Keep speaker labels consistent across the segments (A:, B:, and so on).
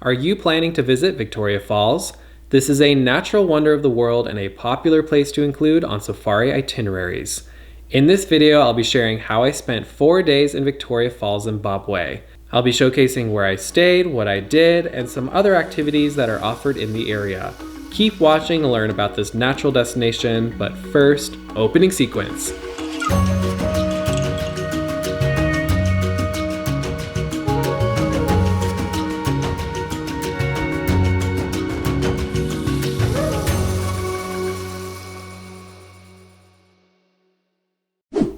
A: Are you planning to visit Victoria Falls? This is a natural wonder of the world and a popular place to include on safari itineraries. In this video, I'll be sharing how I spent 4 days in Victoria Falls, Zimbabwe. I'll be showcasing where I stayed, what I did, and some other activities that are offered in the area. Keep watching to learn about this natural destination, but first, opening sequence.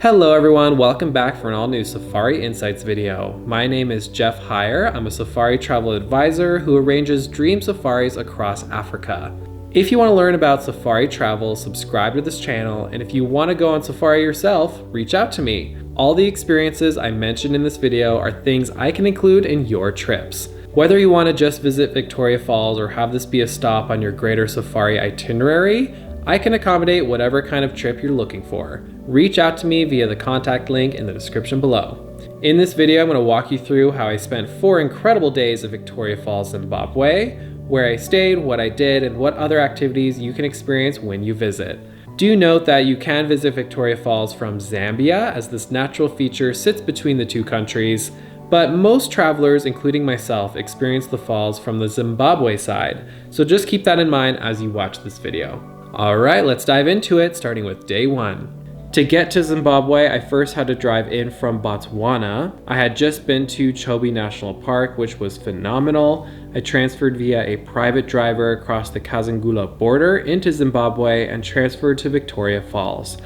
A: Hello everyone, welcome back for an all-new Safari Insights video. My name is Jeff Heyer. I'm a safari travel advisor who arranges dream safaris across Africa. If you want to learn about safari travel, subscribe to this channel, and if you want to go on safari yourself, reach out to me. All the experiences I mentioned in this video are things I can include in your trips. Whether you want to just visit Victoria Falls or have this be a stop on your greater safari itinerary, I can accommodate whatever kind of trip you're looking for. Reach out to me via the contact link in the description below. In this video, I'm going to walk you through how I spent 4 incredible days at Victoria Falls, Zimbabwe, where I stayed, what I did, and what other activities you can experience when you visit. Do note that you can visit Victoria Falls from Zambia, as this natural feature sits between the two countries, but most travelers, including myself, experience the falls from the Zimbabwe side, so just keep that in mind as you watch this video. Alright, let's dive into it, starting with day 1. To get to Zimbabwe, I first had to drive in from Botswana. I had just been to Chobe National Park, which was phenomenal. I transferred via a private driver across the Kazangula border into Zimbabwe and transferred to Victoria Falls.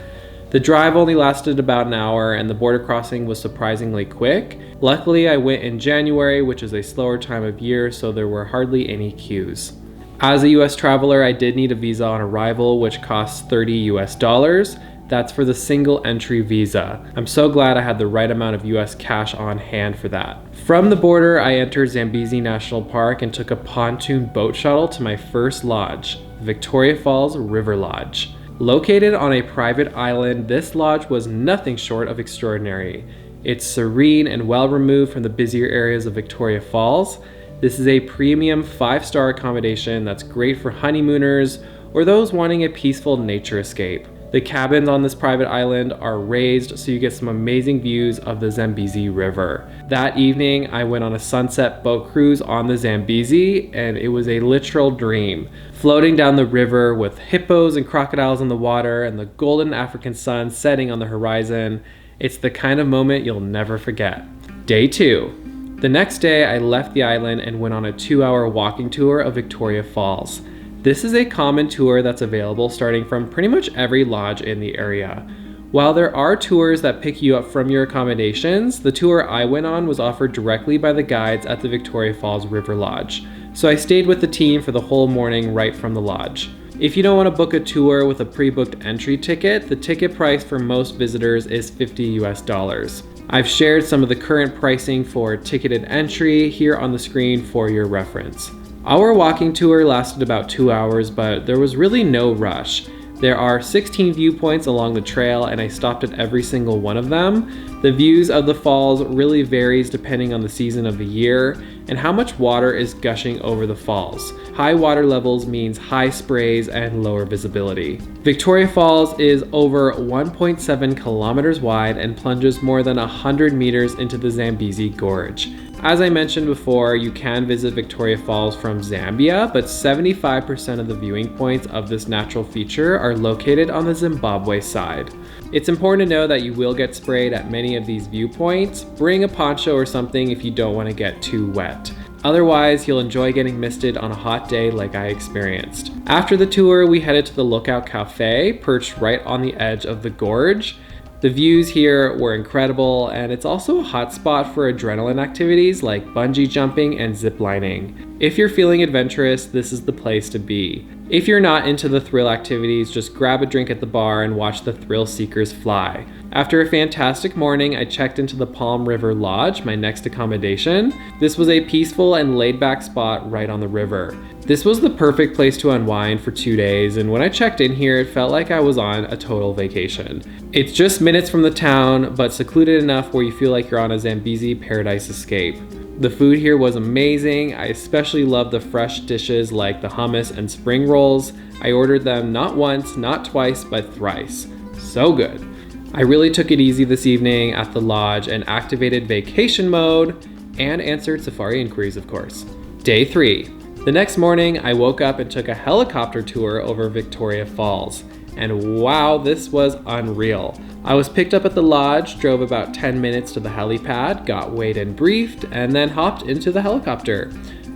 A: The drive only lasted about an hour and the border crossing was surprisingly quick. Luckily, I went in January, which is a slower time of year, so there were hardly any queues. As a US traveler, I did need a visa on arrival, which costs $30 US. That's for the single entry visa. I'm so glad I had the right amount of US cash on hand for that. From the border, I entered Zambezi National Park and took a pontoon boat shuttle to my first lodge, Victoria Falls River Lodge. Located on a private island, this lodge was nothing short of extraordinary. It's serene and well removed from the busier areas of Victoria Falls. This is a premium 5-star accommodation that's great for honeymooners or those wanting a peaceful nature escape. The cabins on this private island are raised so you get some amazing views of the Zambezi River. That evening, I went on a sunset boat cruise on the Zambezi and it was a literal dream. Floating down the river with hippos and crocodiles in the water and the golden African sun setting on the horizon, it's the kind of moment you'll never forget. Day 2. The next day, I left the island and went on a 2-hour walking tour of Victoria Falls. This is a common tour that's available starting from pretty much every lodge in the area. While there are tours that pick you up from your accommodations, the tour I went on was offered directly by the guides at the Victoria Falls River Lodge. So I stayed with the team for the whole morning right from the lodge. If you don't want to book a tour with a pre-booked entry ticket, the ticket price for most visitors is $50 US. I've shared some of the current pricing for ticketed entry here on the screen for your reference. Our walking tour lasted about 2 hours, but there was really no rush. There are 16 viewpoints along the trail and I stopped at every single one of them. The views of the falls really varies depending on the season of the year and how much water is gushing over the falls. High water levels means high sprays and lower visibility. Victoria Falls is over 1.7 kilometers wide and plunges more than 100 meters into the Zambezi Gorge. As I mentioned before, you can visit Victoria Falls from Zambia, but 75% of the viewing points of this natural feature are located on the Zimbabwe side. It's important to know that you will get sprayed at many of these viewpoints. Bring a poncho or something if you don't want to get too wet. Otherwise, you'll enjoy getting misted on a hot day like I experienced. After the tour, we headed to the Lookout Cafe, perched right on the edge of the gorge. The views here were incredible, and it's also a hot spot for adrenaline activities like bungee jumping and zip lining. If you're feeling adventurous, this is the place to be. If you're not into the thrill activities, just grab a drink at the bar and watch the thrill seekers fly. After a fantastic morning, I checked into the Palm River Lodge, my next accommodation. This was a peaceful and laid-back spot right on the river. This was the perfect place to unwind for 2 days, and when I checked in here, it felt like I was on a total vacation. It's just minutes from the town, but secluded enough where you feel like you're on a Zambezi paradise escape. The food here was amazing. I especially loved the fresh dishes like the hummus and spring rolls. I ordered them not once, not twice, but thrice. So good. I really took it easy this evening at the lodge and activated vacation mode and answered safari inquiries, of course. Day 3. The next morning, I woke up and took a helicopter tour over Victoria Falls. And wow, this was unreal. I was picked up at the lodge, drove about 10 minutes to the helipad, got weighed and briefed, and then hopped into the helicopter.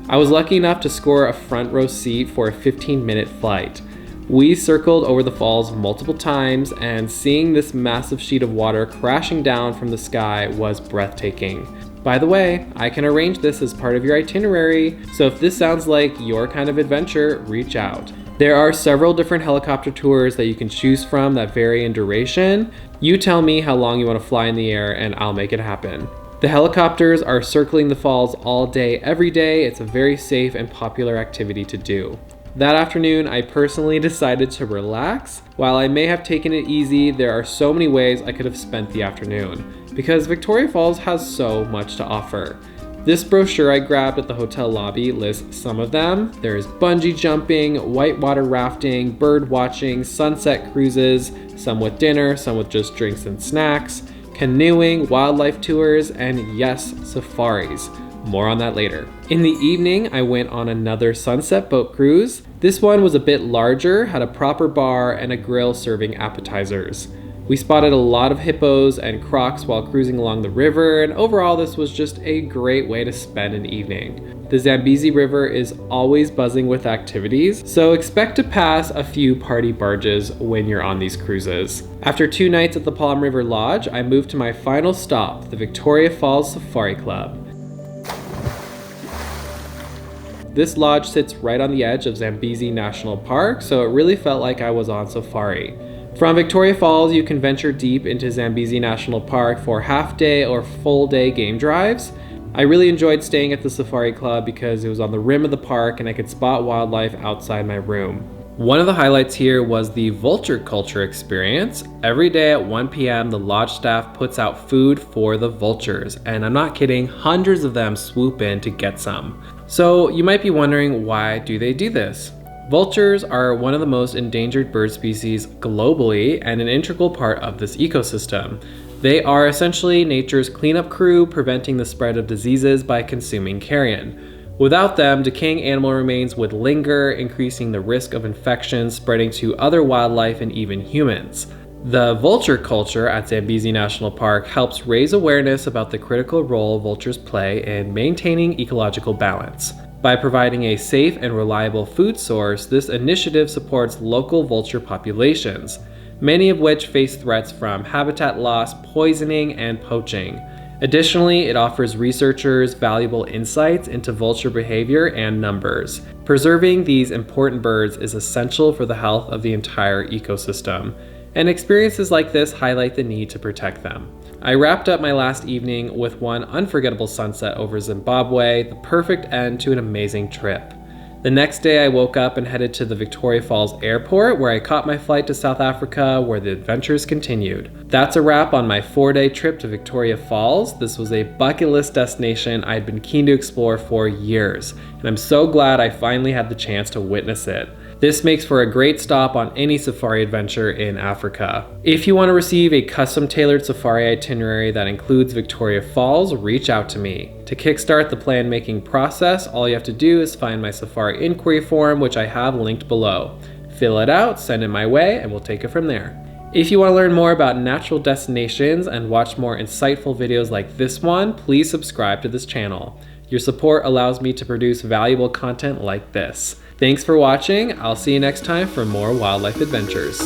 A: I was lucky enough to score a front row seat for a 15-minute flight. We circled over the falls multiple times, and seeing this massive sheet of water crashing down from the sky was breathtaking. By the way, I can arrange this as part of your itinerary, so if this sounds like your kind of adventure, reach out. There are several different helicopter tours that you can choose from that vary in duration. You tell me how long you want to fly in the air and I'll make it happen. The helicopters are circling the falls all day, every day. It's a very safe and popular activity to do. That afternoon, I personally decided to relax. While I may have taken it easy, there are so many ways I could have spent the afternoon, because Victoria Falls has so much to offer. This brochure I grabbed at the hotel lobby lists some of them. There's bungee jumping, whitewater rafting, bird watching, sunset cruises, some with dinner, some with just drinks and snacks, canoeing, wildlife tours, and yes, safaris. More on that later. In the evening, I went on another sunset boat cruise. This one was a bit larger, had a proper bar and a grill serving appetizers. We spotted a lot of hippos and crocs while cruising along the river, and overall this was just a great way to spend an evening. The Zambezi River is always buzzing with activities, so expect to pass a few party barges when you're on these cruises. After 2 nights at the Palm River Lodge, I moved to my final stop, the Victoria Falls Safari Club. This lodge sits right on the edge of Zambezi National Park, so it really felt like I was on safari. From Victoria Falls, you can venture deep into Zambezi National Park for half-day or full-day game drives. I really enjoyed staying at the Safari Club because it was on the rim of the park and I could spot wildlife outside my room. One of the highlights here was the vulture culture experience. Every day at 1 p.m., the lodge staff puts out food for the vultures, and I'm not kidding, hundreds of them swoop in to get some. So you might be wondering, why do they do this? Vultures are one of the most endangered bird species globally and an integral part of this ecosystem. They are essentially nature's cleanup crew, preventing the spread of diseases by consuming carrion. Without them, decaying animal remains would linger, increasing the risk of infection spreading to other wildlife and even humans. The vulture culture at Zambezi National Park helps raise awareness about the critical role vultures play in maintaining ecological balance. By providing a safe and reliable food source, this initiative supports local vulture populations, many of which face threats from habitat loss, poisoning, and poaching. Additionally, it offers researchers valuable insights into vulture behavior and numbers. Preserving these important birds is essential for the health of the entire ecosystem, and experiences like this highlight the need to protect them. I wrapped up my last evening with one unforgettable sunset over Zimbabwe, the perfect end to an amazing trip. The next day I woke up and headed to the Victoria Falls airport, where I caught my flight to South Africa, where the adventures continued. That's a wrap on my 4-day trip to Victoria Falls. This was a bucket list destination I'd been keen to explore for years, and I'm so glad I finally had the chance to witness it. This makes for a great stop on any safari adventure in Africa. If you want to receive a custom-tailored safari itinerary that includes Victoria Falls, reach out to me. To kickstart the plan-making process, all you have to do is find my safari inquiry form, which I have linked below. Fill it out, send it my way, and we'll take it from there. If you want to learn more about natural destinations and watch more insightful videos like this one, please subscribe to this channel. Your support allows me to produce valuable content like this. Thanks for watching. I'll see you next time for more wildlife adventures.